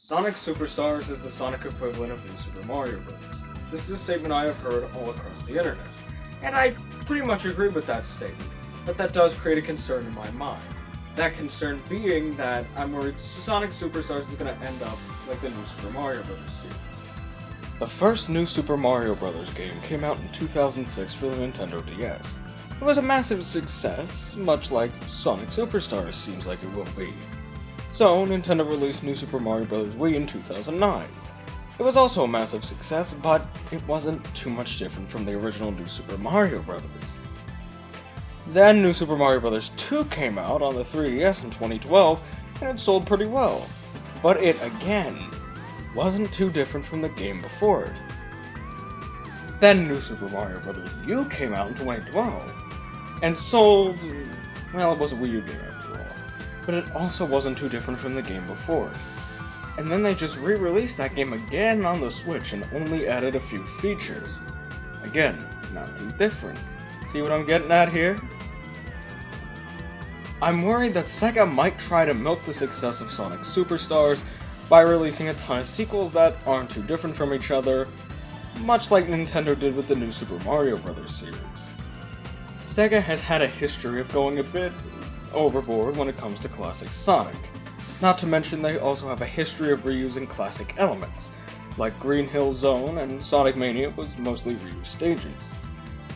Sonic Superstars is the Sonic equivalent of New Super Mario Bros. This is a statement I have heard all across the internet, and I pretty much agree with that statement, but that does create a concern in my mind. That concern being that I'm worried Sonic Superstars is going to end up like the New Super Mario Bros. Series. The first New Super Mario Bros. Game came out in 2006 for the Nintendo DS. It was a massive success, much like Sonic Superstars seems like it will be. So, Nintendo released New Super Mario Bros. Wii in 2009. It was also a massive success, but it wasn't too much different from the original New Super Mario Bros. Then New Super Mario Bros. 2 came out on the 3DS in 2012, and it sold pretty well. But it, again, wasn't too different from the game before it. Then New Super Mario Bros. U came out in 2012, and sold, well, it was a Wii U game after all, but it also wasn't too different from the game before it. And then they just re-released that game again on the Switch and only added a few features. Again, not too different. See what I'm getting at here? I'm worried that Sega might try to milk the success of Sonic Superstars by releasing a ton of sequels that aren't too different from each other, much like Nintendo did with the New Super Mario Bros. Series. Sega has had a history of going a bit overboard when it comes to classic Sonic. Not to mention they also have a history of reusing classic elements, like Green Hill Zone and Sonic Mania was mostly reused stages.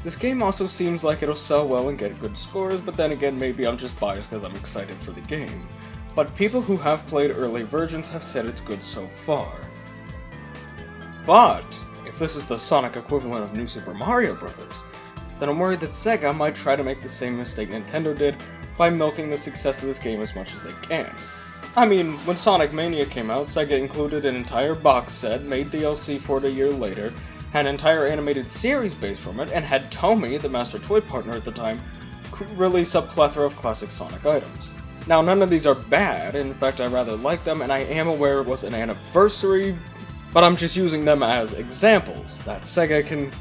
This game also seems like it'll sell well and get good scores, but then again maybe I'm just biased because I'm excited for the game. But people who have played early versions have said it's good so far. But if this is the Sonic equivalent of New Super Mario Bros., then I'm worried that Sega might try to make the same mistake Nintendo did by milking the success of this game as much as they can. I mean, when Sonic Mania came out, Sega included an entire box set, made DLC for it a year later, had an entire animated series based from it, and had Tomy, the master toy partner at the time, release a plethora of classic Sonic items. Now, none of these are bad, in fact I rather like them, and I am aware it was an anniversary, but I'm just using them as examples that Sega can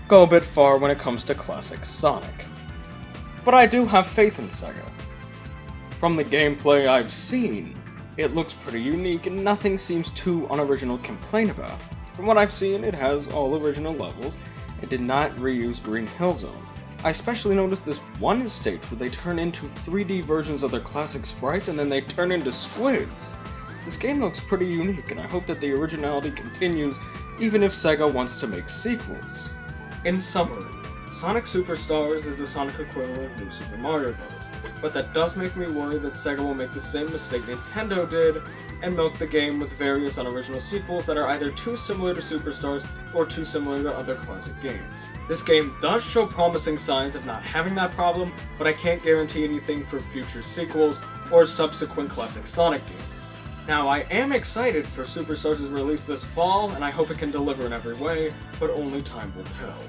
go a bit far when it comes to classic Sonic. But I do have faith in Sega. From the gameplay I've seen, it looks pretty unique and nothing seems too unoriginal to complain about. From what I've seen, it has all original levels. It did not reuse Green Hill Zone. I especially noticed this one stage where they turn into 3D versions of their classic sprites and then they turn into squids. This game looks pretty unique and I hope that the originality continues even if Sega wants to make sequels. In summary, Sonic Superstars is the Sonic equivalent of New Super Mario Bros., but that does make me worry that Sega will make the same mistake Nintendo did and milk the game with various unoriginal sequels that are either too similar to Superstars or too similar to other classic games. This game does show promising signs of not having that problem, but I can't guarantee anything for future sequels or subsequent classic Sonic games. Now, I am excited for Superstars' release this fall, and I hope it can deliver in every way, but only time will tell.